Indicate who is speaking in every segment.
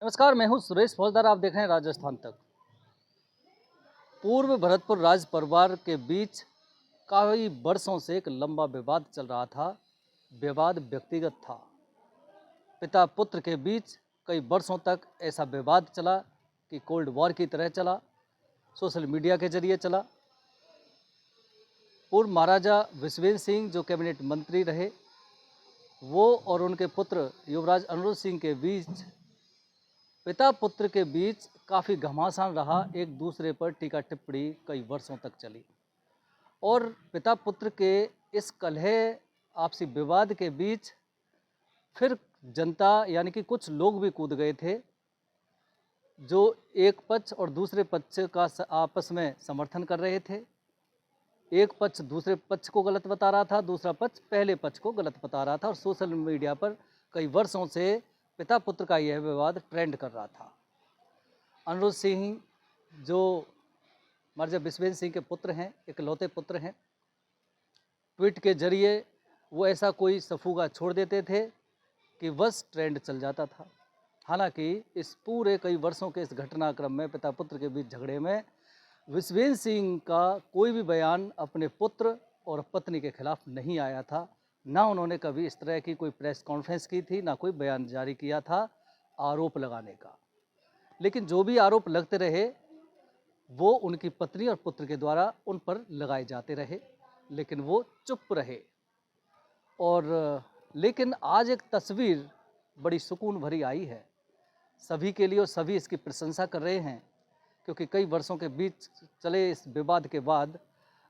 Speaker 1: नमस्कार, मैं हूं सुरेश फौजदार। आप देख रहे हैं राजस्थान तक। पूर्व भरतपुर राज परिवार के बीच कई वर्षों से एक लंबा विवाद चल रहा था। विवाद व्यक्तिगत था। पिता पुत्र के बीच कई वर्षों तक ऐसा विवाद चला कि कोल्ड वॉर की तरह चला, सोशल मीडिया के जरिए चला। पूर्व महाराजा विश्वेंद्र सिंह जो कैबिनेट मंत्री रहे, वो और उनके पुत्र युवराज अनिरुद्ध सिंह के बीच, पिता पुत्र के बीच काफ़ी घमासान रहा। एक दूसरे पर टीका टिप्पणी कई वर्षों तक चली और पिता पुत्र के इस कलह आपसी विवाद के बीच फिर जनता यानी कि कुछ लोग भी कूद गए थे, जो एक पक्ष और दूसरे पक्ष का आपस में समर्थन कर रहे थे। एक पक्ष दूसरे पक्ष को गलत बता रहा था, दूसरा पक्ष पहले पक्ष को गलत बता रहा था और सोशल मीडिया पर कई वर्षों से पिता पुत्र का यह विवाद ट्रेंड कर रहा था। अनिरुद्ध सिंह जो महाराजा विश्वेंद्र सिंह के पुत्र हैं, इकलौते पुत्र हैं, ट्वीट के जरिए वो ऐसा कोई सफूगा छोड़ देते थे कि बस ट्रेंड चल जाता था। हालांकि इस पूरे कई वर्षों के इस घटनाक्रम में पिता पुत्र के बीच झगड़े में विश्वेंद्र सिंह का कोई भी बयान अपने पुत्र और पत्नी के खिलाफ नहीं आया था। ना उन्होंने कभी इस तरह की कोई प्रेस कॉन्फ्रेंस की थी, ना कोई बयान जारी किया था आरोप लगाने का। लेकिन जो भी आरोप लगते रहे वो उनकी पत्नी और पुत्र के द्वारा उन पर लगाए जाते रहे, लेकिन वो चुप रहे। और लेकिन आज एक तस्वीर बड़ी सुकून भरी आई है सभी के लिए और सभी इसकी प्रशंसा कर रहे हैं, क्योंकि कई वर्षों के बीच चले इस विवाद के बाद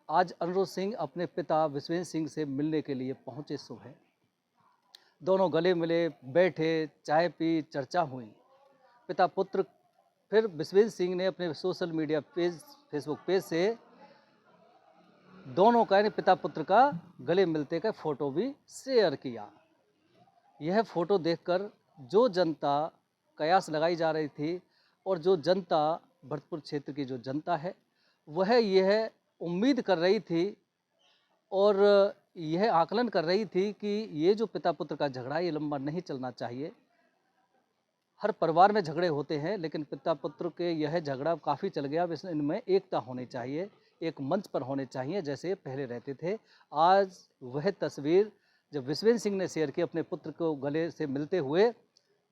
Speaker 1: आज अनिरुद्ध सिंह अपने पिता विश्वेंद्र सिंह से मिलने के लिए पहुंचे। सुबह दोनों गले मिले, बैठे, चाय पी, चर्चा हुई। पिता पुत्र फिर विश्वेंद्र सिंह ने अपने social media page, Facebook page से दोनों का यानी पिता पुत्र का गले मिलते का फोटो भी शेयर किया। यह फोटो देखकर जो जनता कयास लगाई जा रही थी और जो जनता भरतपुर क्षेत्र की जो जनता है वह यह उम्मीद कर रही थी और यह आकलन कर रही थी कि ये जो पिता पुत्र का झगड़ा ये लंबा नहीं चलना चाहिए। हर परिवार में झगड़े होते हैं, लेकिन पिता पुत्र के यह झगड़ा काफ़ी चल गया। अब इनमें एकता होनी चाहिए, एक मंच पर होने चाहिए जैसे पहले रहते थे। आज वह तस्वीर जब विश्वेंद्र सिंह ने शेयर की अपने पुत्र को गले से मिलते हुए,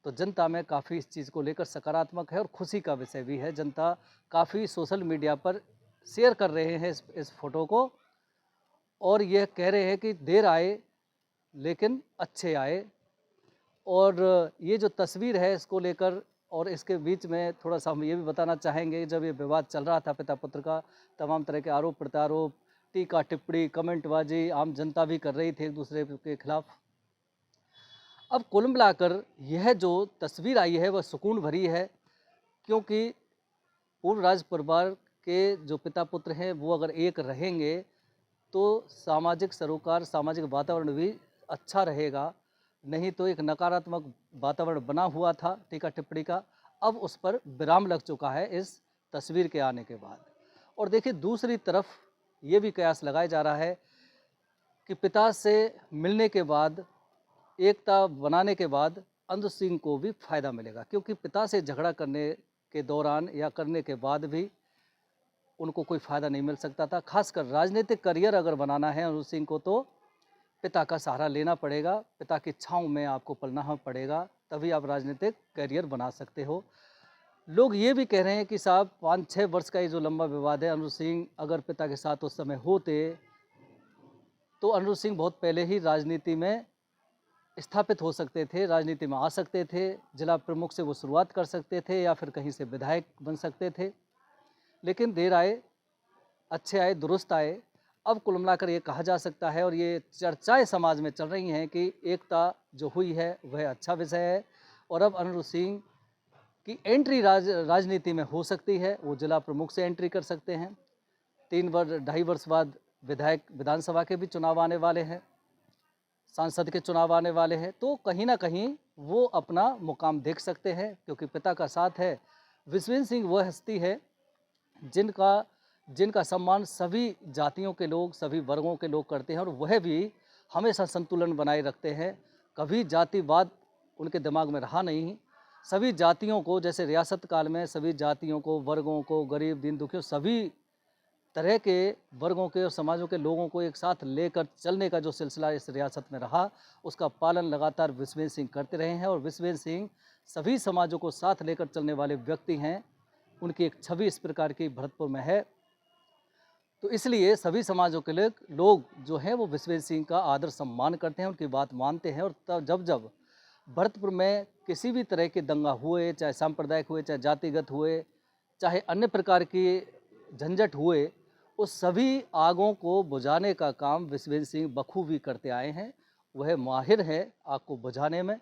Speaker 1: तो जनता में काफ़ी इस चीज़ को लेकर सकारात्मक है और खुशी का विषय भी है। जनता काफ़ी सोशल मीडिया पर शेयर कर रहे हैं इस फोटो को और यह कह रहे हैं कि देर आए लेकिन अच्छे आए। और ये जो तस्वीर है इसको लेकर और इसके बीच में थोड़ा सा हम ये भी बताना चाहेंगे, जब ये विवाद चल रहा था पिता पुत्र का, तमाम तरह के आरोप प्रत्यारोप, टीका टिप्पणी, कमेंटबाजी आम जनता भी कर रही थी एक दूसरे के खिलाफ। अब कुल मिलाकर यह जो तस्वीर आई है वह सुकून भरी है, क्योंकि पूर्व राज परिवार के जो पिता पुत्र हैं वो अगर एक रहेंगे तो सामाजिक सरोकार, सामाजिक वातावरण भी अच्छा रहेगा। नहीं तो एक नकारात्मक वातावरण बना हुआ था टीका टिप्पणी का, अब उस पर विराम लग चुका है इस तस्वीर के आने के बाद। और देखिए दूसरी तरफ ये भी कयास लगाया जा रहा है कि पिता से मिलने के बाद, एकता बनाने के बाद अनिरुद्ध सिंह को भी फायदा मिलेगा, क्योंकि पिता से झगड़ा करने के दौरान या करने के बाद भी उनको कोई फ़ायदा नहीं मिल सकता था। खासकर राजनीतिक करियर अगर बनाना है अनिरुद्ध सिंह को तो पिता का सहारा लेना पड़ेगा, पिता की छाँव में आपको पलना पड़ेगा, तभी आप राजनीतिक करियर बना सकते हो। लोग ये भी कह रहे हैं कि साहब 5-6 वर्ष का ये जो लंबा विवाद है, अनिरुद्ध सिंह अगर पिता के साथ उस समय होते तो अनिरुद्ध सिंह बहुत पहले ही राजनीति में स्थापित हो सकते थे, राजनीति में आ सकते थे, जिला प्रमुख से वो शुरुआत कर सकते थे या फिर कहीं से विधायक बन सकते थे। लेकिन देर आए अच्छे आए, दुरुस्त आए। अब कुल मिलाकर ये कहा जा सकता है और ये चर्चाएं समाज में चल रही हैं कि एकता जो हुई है वह अच्छा विषय है और अब अनिरुद्ध सिंह की एंट्री राजनीति में हो सकती है। वो जिला प्रमुख से एंट्री कर सकते हैं। 2.5 वर्ष बाद विधायक विधानसभा के भी चुनाव आने वाले हैं, सांसद के चुनाव आने वाले हैं, तो कहीं ना कहीं वो अपना मुकाम देख सकते हैं, क्योंकि पिता का साथ है। विश्वेंद्र सिंह वह हस्ती है जिनका सम्मान सभी जातियों के लोग, सभी वर्गों के लोग करते हैं और वह भी हमेशा संतुलन बनाए रखते हैं। कभी जातिवाद उनके दिमाग में रहा नहीं। सभी जातियों को, जैसे रियासत काल में सभी जातियों को, वर्गों को, गरीब, दीन दुखियों, सभी तरह के वर्गों के और समाजों के लोगों को एक साथ लेकर चलने का जो सिलसिला इस रियासत में रहा, उसका पालन लगातार विश्वेंद्र सिंह करते रहे हैं। और विश्वेंद्र सिंह सभी समाजों को साथ लेकर चलने वाले व्यक्ति हैं। उनकी एक छवि इस प्रकार की भरतपुर में है। तो इसलिए सभी समाजों के लोग जो हैं वो विश्वेंद्र सिंह का आदर सम्मान करते हैं, उनकी बात मानते हैं। और तब जब भरतपुर में किसी भी तरह के दंगा हुए, चाहे सांप्रदायिक हुए, चाहे जातिगत हुए, चाहे अन्य प्रकार की झंझट हुए, उस सभी आगों को बुझाने का काम विश्वेंद्र सिंह बखूबी करते आए हैं। वह माहिर है आग को बुझाने में।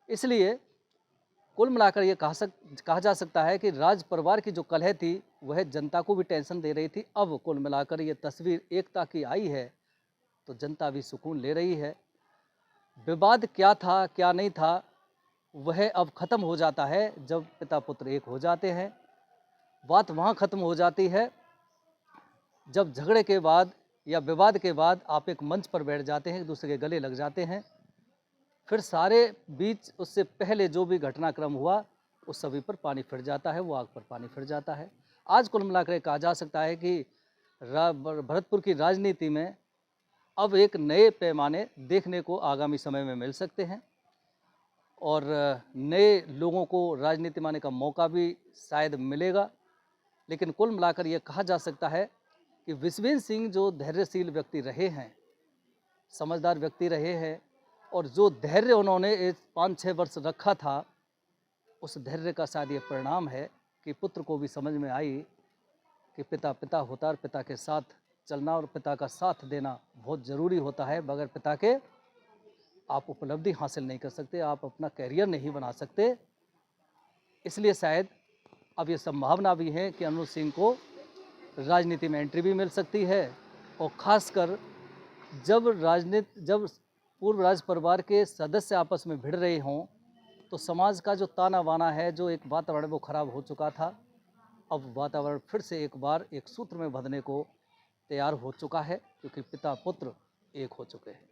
Speaker 1: इसलिए कुल मिलाकर ये कहा जा सकता है कि राज परिवार की जो कलह थी वह जनता को भी टेंशन दे रही थी। अब कुल मिलाकर ये तस्वीर एकता की आई है तो जनता भी सुकून ले रही है। विवाद क्या था क्या नहीं था वह अब ख़त्म हो जाता है जब पिता पुत्र एक हो जाते हैं। बात वहाँ ख़त्म हो जाती है जब झगड़े के बाद या विवाद के बाद आप एक मंच पर बैठ जाते हैं, एक दूसरे के गले लग जाते हैं। फिर सारे बीच उससे पहले जो भी घटनाक्रम हुआ उस सभी पर पानी फिर जाता है, वो आग पर पानी फिर जाता है। आज कुल मिलाकर कहा जा सकता है कि भरतपुर की राजनीति में अब एक नए पैमाने देखने को आगामी समय में मिल सकते हैं और नए लोगों को राजनीति में आने का मौका भी शायद मिलेगा। लेकिन कुल मिलाकर ये कहा जा सकता है कि विश्वेंद्र सिंह जो धैर्यशील व्यक्ति रहे हैं, समझदार व्यक्ति रहे हैं और जो धैर्य उन्होंने 5-6 वर्ष रखा था, उस धैर्य का शायद ये परिणाम है कि पुत्र को भी समझ में आई कि पिता पिता होता है और पिता के साथ चलना और पिता का साथ देना बहुत ज़रूरी होता है। बगैर पिता के आप उपलब्धि हासिल नहीं कर सकते, आप अपना कैरियर नहीं बना सकते। इसलिए शायद अब ये संभावना भी है कि अनुज सिंह को राजनीति में एंट्री भी मिल सकती है। और ख़ासकर जब पूर्व राज परिवार के सदस्य आपस में भिड़ रहे हों तो समाज का जो ताना बाना है, जो एक वातावरण वो खराब हो चुका था, अब वातावरण फिर से एक बार एक सूत्र में बंधने को तैयार हो चुका है क्योंकि पिता पुत्र एक हो चुके हैं।